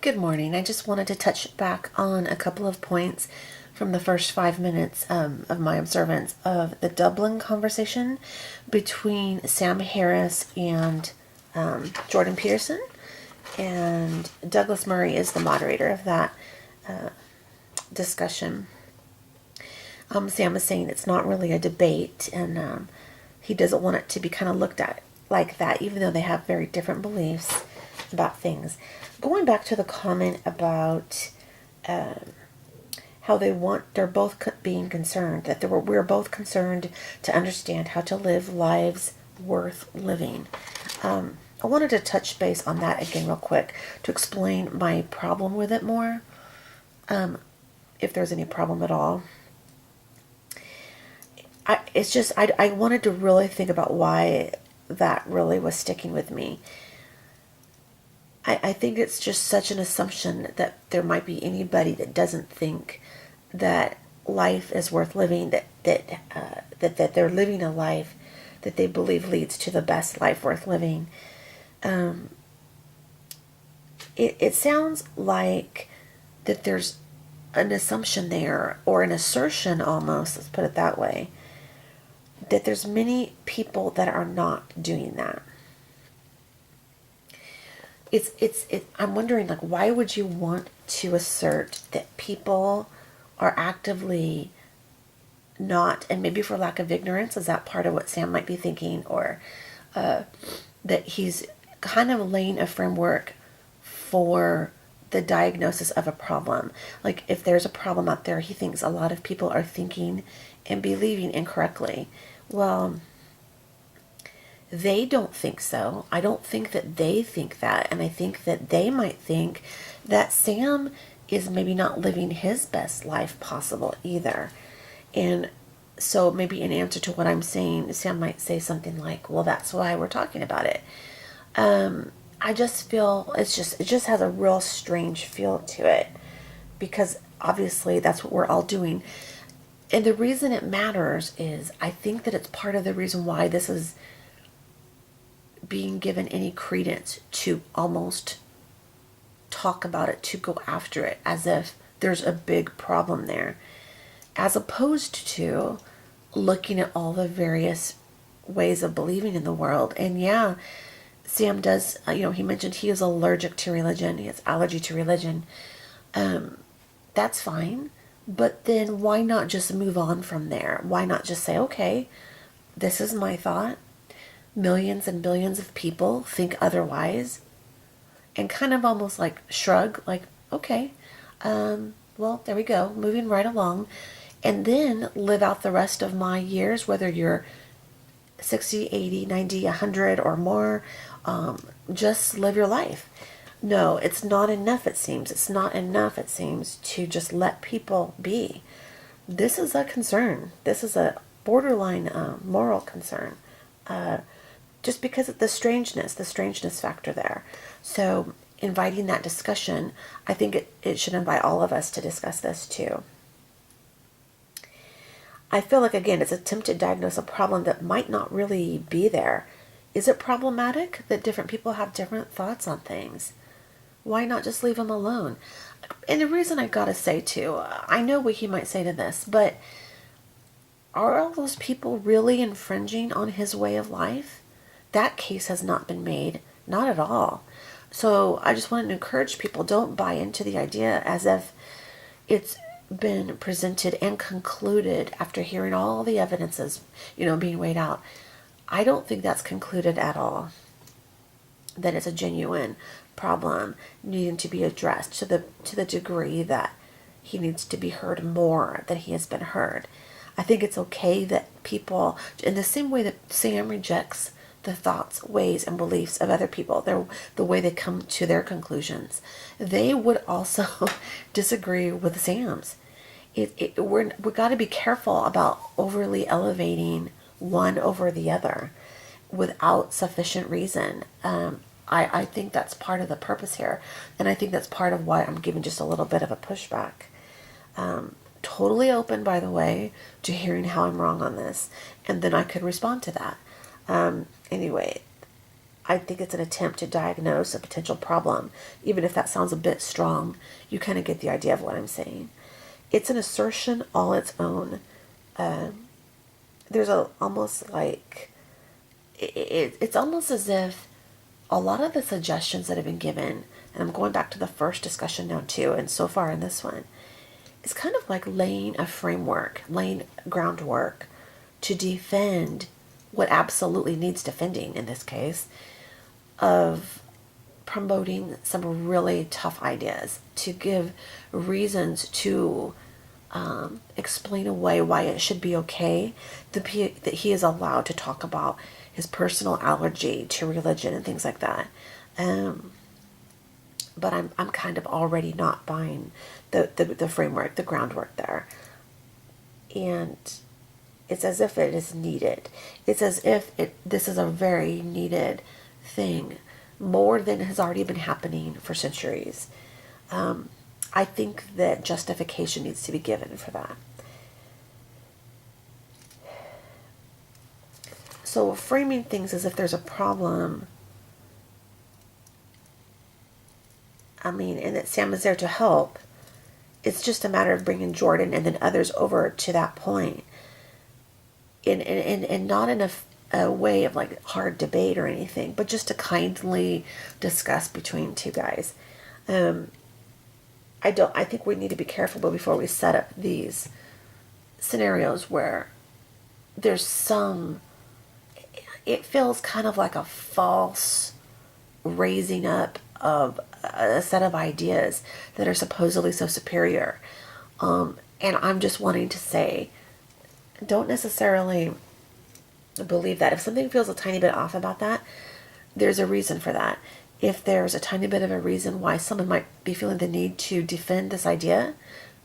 Good morning. I just wanted to touch back on a couple of points from the first 5 minutes of my observance of the Dublin conversation between Sam Harris and Jordan Peterson. And Douglas Murray is the moderator of that discussion. Sam was saying it's not really a debate, and he doesn't want it to be kind of looked at like that, even though they have very different beliefs about things. Going back to the comment about how they're both being concerned, that we're both concerned to understand how to live lives worth living. I wanted to touch base on that again real quick to explain my problem with it more, if there's any problem at all. I wanted to really think about why that really was sticking with me. I think it's just such an assumption that there might be anybody that doesn't think that life is worth living, that they're living a life that they believe leads to the best life worth living. It sounds like that there's an assumption there, or an assertion almost, let's put it that way, that there's many people that are not doing that. I'm wondering, like, why would you want to assert that people are actively not, and maybe for lack of ignorance, is that part of what Sam might be thinking, or that he's kind of laying a framework for the diagnosis of a problem. Like, if there's a problem out there, he thinks a lot of people are thinking and believing incorrectly. Well, they don't think so. I don't think that they think that. And I think that they might think that Sam is maybe not living his best life possible either. And so maybe in answer to what I'm saying, Sam might say something like, well, that's why we're talking about it. I just feel it just has a real strange feel to it, because obviously that's what we're all doing. And the reason it matters is I think that it's part of the reason why this is being given any credence, to almost talk about it, to go after it as if there's a big problem there, as opposed to looking at all the various ways of believing in the world. And yeah, Sam does, he mentioned he is allergic to religion. He has allergy to religion. That's fine. But then why not just move on from there? Why not just say, okay, this is my thought. Millions and billions of people think otherwise. And kind of almost like shrug, like, okay, well, there we go, moving right along. And then live out the rest of my years, whether you're 60, 80, 90, 100 or more. Just live your life. No, it's not enough, it seems. It's not enough, it seems, to just let people be. This is a concern. This is a borderline moral concern. Just because of the strangeness factor there. So inviting that discussion, I think it should invite all of us to discuss this too. I feel like, again, it's an attempt to diagnose a problem that might not really be there. Is it problematic that different people have different thoughts on things? Why not just leave them alone? And the reason I gotta say too, I know what he might say to this, but are all those people really infringing on his way of life? That case has not been made, not at all. So I just wanted to encourage people, don't buy into the idea as if it's been presented and concluded after hearing all the evidences, being weighed out. I don't think that's concluded at all. That it's a genuine problem needing to be addressed to the degree that he needs to be heard more than he has been heard. I think it's okay that people, in the same way that Sam rejects the thoughts, ways, and beliefs of other people, the way they come to their conclusions, they would also disagree with Sam's. We got to be careful about overly elevating one over the other without sufficient reason. I think that's part of the purpose here, and I think that's part of why I'm giving just a little bit of a pushback. Totally open, by the way, to hearing how I'm wrong on this, and then I could respond to that. Anyway, I think it's an attempt to diagnose a potential problem. Even if that sounds a bit strong, you kind of get the idea of what I'm saying. It's an assertion all its own. There's almost like, it's almost as if a lot of the suggestions that have been given, and I'm going back to the first discussion now too, and so far in this one, it's kind of like laying a framework, laying groundwork to defend what absolutely needs defending in this case, of promoting some really tough ideas, to give reasons to explain away why it should be okay that he is allowed to talk about his personal allergy to religion and things like that. But I'm kind of already not buying the framework, the groundwork there. And it's as if it is needed. It's as if this is a very needed thing, more than has already been happening for centuries. I think that justification needs to be given for that. So framing things as if there's a problem, I mean, and that Sam is there to help, it's just a matter of bringing Jordan and then others over to that point. And not in a way of like hard debate or anything, but just to kindly discuss between two guys. I think we need to be careful before we set up these scenarios where there's it feels kind of like a false raising up of a set of ideas that are supposedly so superior. And I'm just wanting to say, don't necessarily believe that. If something feels a tiny bit off about that, there's a reason for that. If there's a tiny bit of a reason why someone might be feeling the need to defend this idea,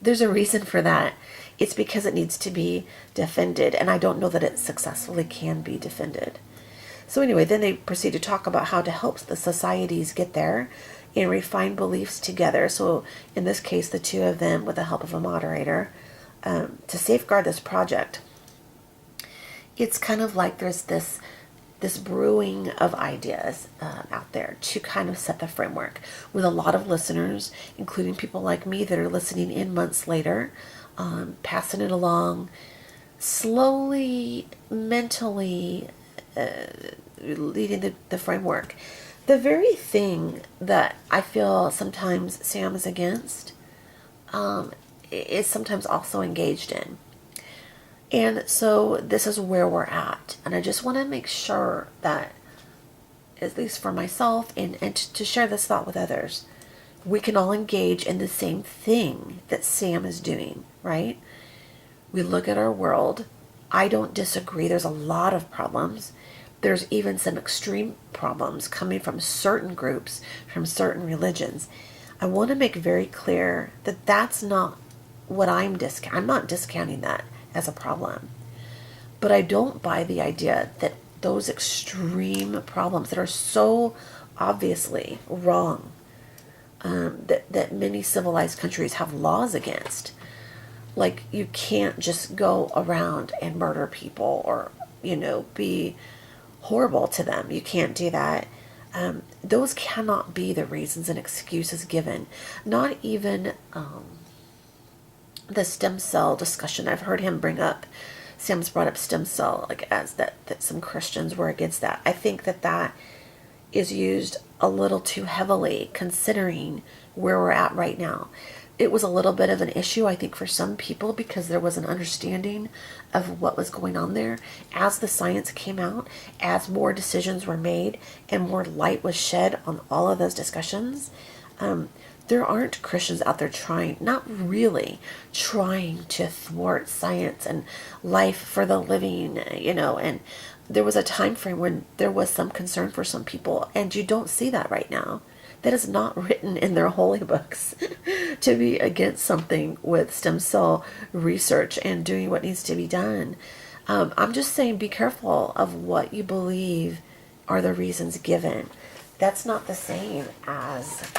there's a reason for that. It's because it needs to be defended, and I don't know that it successfully can be defended. So anyway, then they proceed to talk about how to help the societies get there and refine beliefs together. So in this case, the two of them, with the help of a moderator, to safeguard this project. It's kind of like there's this brewing of ideas out there to kind of set the framework with a lot of listeners, including people like me that are listening in months later, passing it along, slowly, mentally leading the framework. The very thing that I feel sometimes Sam is against is sometimes also engaged in. And so this is where we're at. And I just want to make sure that, at least for myself, and to share this thought with others, we can all engage in the same thing that Sam is doing, right? We look at our world. I don't disagree. There's a lot of problems. There's even some extreme problems coming from certain groups, from certain religions. I want to make very clear that that's not what I'm not discounting that as a problem. But I don't buy the idea that those extreme problems that are so obviously wrong, that many civilized countries have laws against. Like, you can't just go around and murder people or, be horrible to them. You can't do that. Those cannot be the reasons and excuses given. Not even the stem cell discussion. I've heard him bring up, Sam's brought up stem cell, like as that some Christians were against that. I think that is used a little too heavily considering where we're at right now. It was a little bit of an issue, I think, for some people because there was an understanding of what was going on there. As the science came out, as more decisions were made, and more light was shed on all of those discussions, there aren't Christians out there not really trying to thwart science and life for the living, and there was a time frame when there was some concern for some people, and you don't see that right now. That is not written in their holy books to be against something with stem cell research and doing what needs to be done. I'm just saying, be careful of what you believe are the reasons given. That's not the same as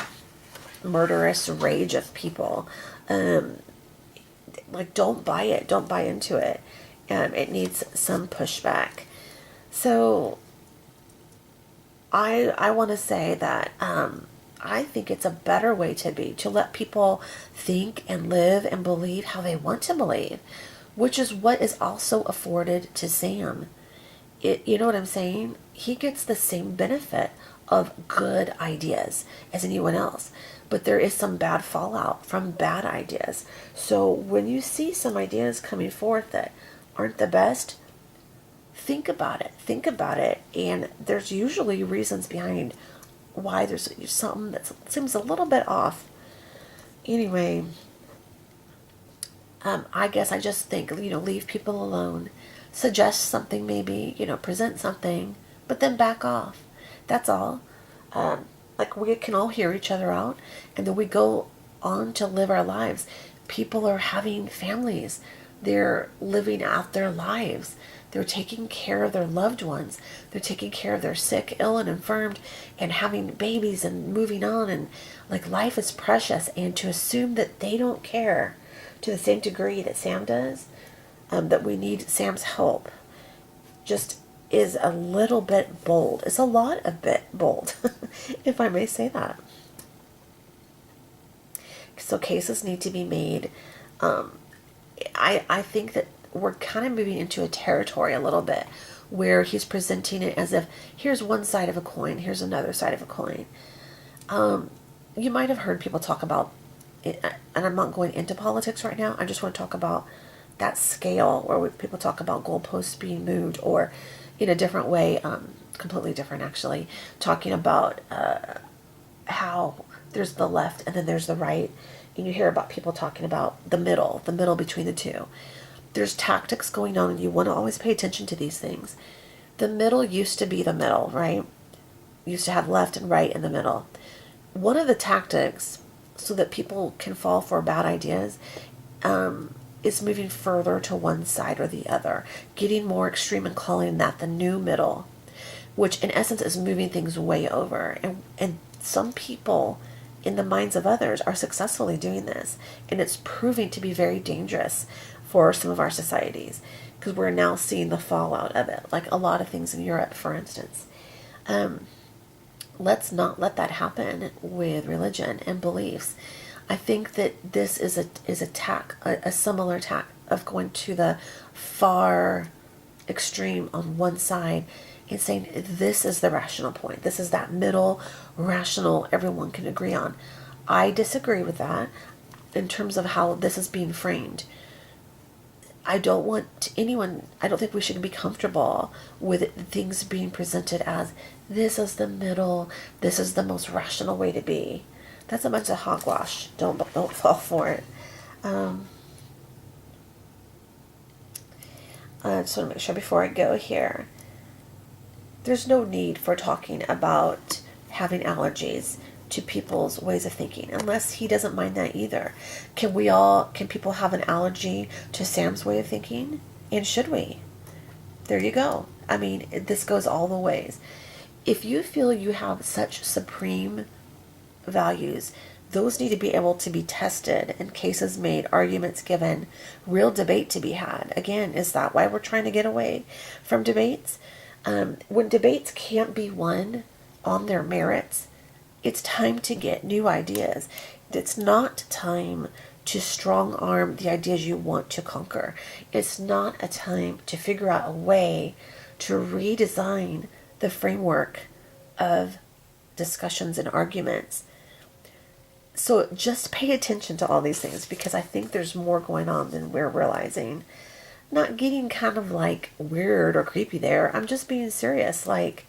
murderous rage of people. Don't buy it. Don't buy into it. It needs some pushback. So I want to say that I think it's a better way to be, to let people think and live and believe how they want to believe, which is what is also afforded to Sam. You know what I'm saying? He gets the same benefit of good ideas as anyone else, but there is some bad fallout from bad ideas. So when you see some ideas coming forth that aren't the best, think about it. Think about it. And there's usually reasons behind why there's something that seems a little bit off. Anyway, I guess I just think, leave people alone. Suggest something, maybe, present something, but then back off. That's all. Like, we can all hear each other out, and then we go on to live our lives. People are having families. They're living out their lives. They're taking care of their loved ones. They're taking care of their sick, ill, and infirmed, and having babies and moving on. And like, life is precious. And to assume that they don't care to the same degree that Sam does, that we need Sam's help, just is a little bit bold. It's a lot of bit bold, if I may say that. So cases need to be made. I think that we're kind of moving into a territory a little bit where he's presenting it as if here's one side of a coin, here's another side of a coin. You might have heard people talk about it, and I'm not going into politics right now. I just want to talk about that scale where people talk about goalposts being moved, or in a different way, completely different actually, talking about how there's the left and then there's the right. And you hear about people talking about the middle between the two. There's tactics going on, and you want to always pay attention to these things. The middle used to be the middle, right? Used to have left and right in the middle. One of the tactics, so that people can fall for bad ideas, is moving further to one side or the other, getting more extreme and calling that the new middle, which in essence is moving things way over. And some people in the minds of others are successfully doing this, and it's proving to be very dangerous for some of our societies, because we're now seeing the fallout of it, like a lot of things in Europe, for instance. Let's not let that happen with religion and beliefs. I think that this is a similar tack of going to the far extreme on one side and saying this is the rational point. This is that middle rational everyone can agree on. I disagree with that in terms of how this is being framed. I don't think we should be comfortable with things being presented as this is the middle, this is the most rational way to be. That's a bunch of hogwash. Don't fall for it. I just want to make sure before I go here, there's no need for talking about having allergies to people's ways of thinking, unless he doesn't mind that either. Can people have an allergy to Sam's way of thinking? And should we? There you go. I mean, this goes all the ways. If you feel you have such supreme values, those need to be able to be tested and cases made, arguments given, real debate to be had. Again, is that why we're trying to get away from debates? When debates can't be won on their merits, it's time to get new ideas. It's not time to strong arm the ideas you want to conquer. It's not a time to figure out a way to redesign the framework of discussions and arguments. So just pay attention to all these things, because I think there's more going on than we're realizing. Not getting kind of like weird or creepy there. I'm just being serious. Like,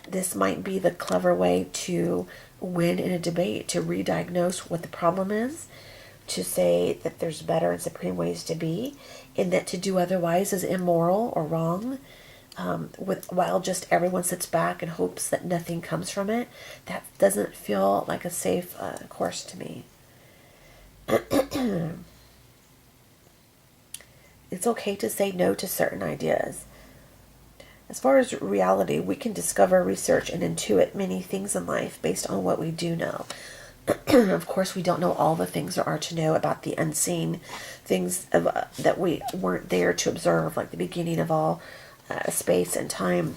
this might be the clever way to win in a debate, to re-diagnose what the problem is, to say that there's better and supreme ways to be, and that to do otherwise is immoral or wrong. While just everyone sits back and hopes that nothing comes from it. That doesn't feel like a safe course to me. It's okay to say no to certain ideas. As far as reality, we can discover, research, and intuit many things in life based on what we do know. Of course, we don't know all the things there are to know about the unseen things that we weren't there to observe, like the beginning of all space and time.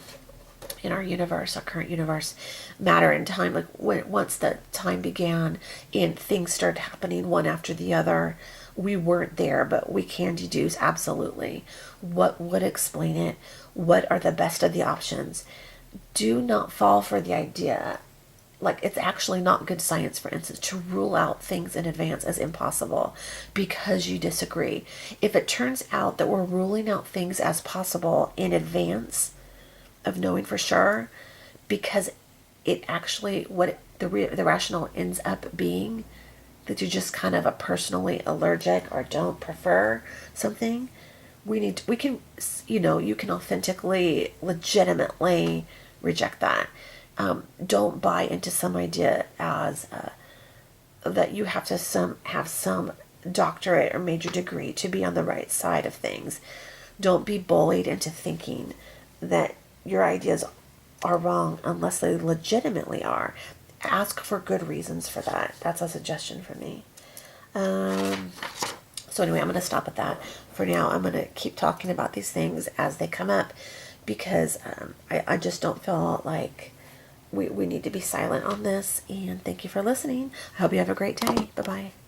in our universe, our current universe, matter and time. Like once the time began and things started happening one after the other, we weren't there, but we can deduce absolutely what would explain it. What are the best of the options? Do not fall for the idea. Like, it's actually not good science, for instance, to rule out things in advance as impossible because you disagree. If it turns out that we're ruling out things as possible in advance of knowing for sure, because it actually, the rationale ends up being that you're just kind of a personally allergic or don't prefer something, we can, you can authentically, legitimately reject that. Don't buy into some idea as that you have to have some doctorate or major degree to be on the right side of things. Don't be bullied into thinking that your ideas are wrong unless they legitimately are. Ask for good reasons for that. That's a suggestion for me. So anyway, I'm going to stop at that. For now, I'm going to keep talking about these things as they come up because I just don't feel like we need to be silent on this. And thank you for listening. I hope you have a great day. Bye-bye.